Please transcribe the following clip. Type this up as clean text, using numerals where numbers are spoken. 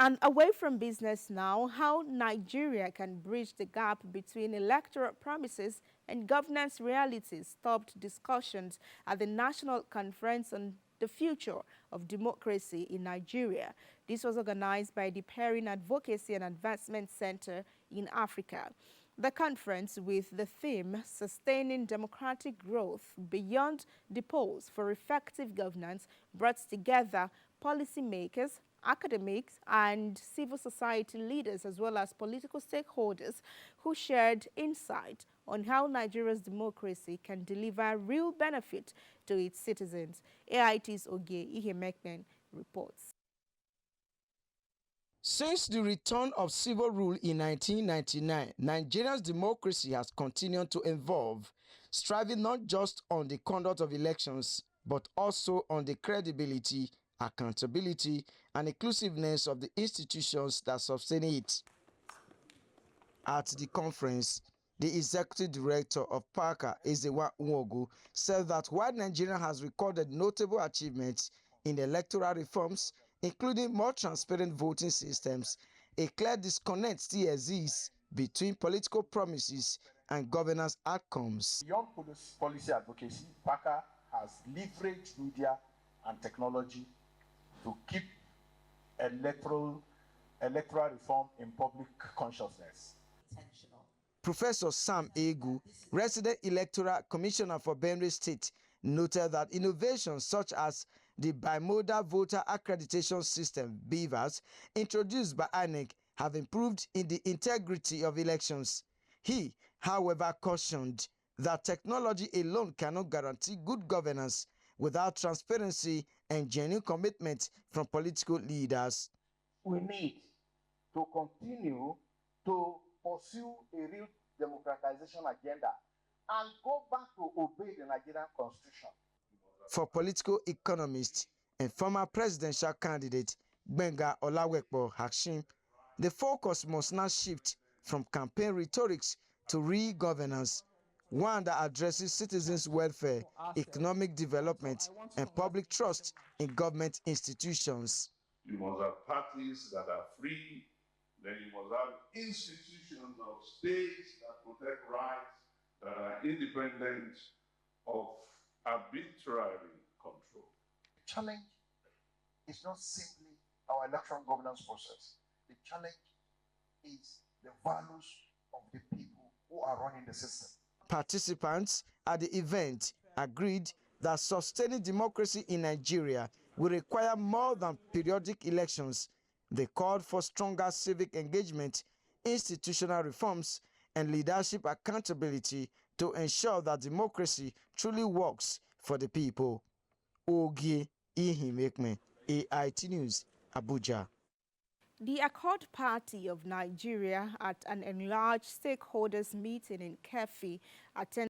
And away from business now, how Nigeria can bridge the gap between electoral promises and governance realities topped discussions at the National Conference on the Future of Democracy in Nigeria. This was organized by the Perrin Advocacy and Advancement Center in Africa. The conference, with the theme Sustaining Democratic Growth Beyond the Polls for Effective Governance, brought together policymakers, academics, and civil society leaders, as well as political stakeholders, who shared insight on how Nigeria's democracy can deliver real benefit to its citizens. AIT's Oge Ihemekmen reports. Since the return of civil rule in 1999, Nigeria's democracy has continued to evolve, striving not just on the conduct of elections, but also on the credibility, accountability, and inclusiveness of the institutions that sustain it. At the conference, the executive director of PACA, Ezewa Nwogu, said that while Nigeria has recorded notable achievements in electoral reforms, including more transparent voting systems, a clear disconnect still exists between political promises and governance outcomes. Beyond policy advocacy, PACA has leveraged media and technology to keep electoral reform in public consciousness. Professor Sam Egu, resident electoral commissioner for Benue State, noted that innovations such as the bimodal voter accreditation system (BVAS) introduced by INEC have improved in the integrity of elections. He, however, cautioned that technology alone cannot guarantee good governance without transparency and genuine commitment from political leaders. We need to continue to pursue a real democratization agenda and go back to obey the Nigerian Constitution. For political economist and former presidential candidate Gbenga Olawepo Hashim, the focus must now shift from campaign rhetorics to real governance, one that addresses citizens' welfare, economic development, and public trust in government institutions. You must have parties that are free, then you must have institutions of states that protect rights, that are independent of arbitrary control. The challenge is not simply our electoral governance process. The challenge is the values of the people who are running the system. Participants at the event agreed that sustaining democracy in Nigeria will require more than periodic elections. They called for stronger civic engagement, institutional reforms, and leadership accountability to ensure that democracy truly works for the people. Ogie Ihimekme, AIT News, Abuja. The Accord Party of Nigeria, at an enlarged stakeholders meeting in Kefi, attended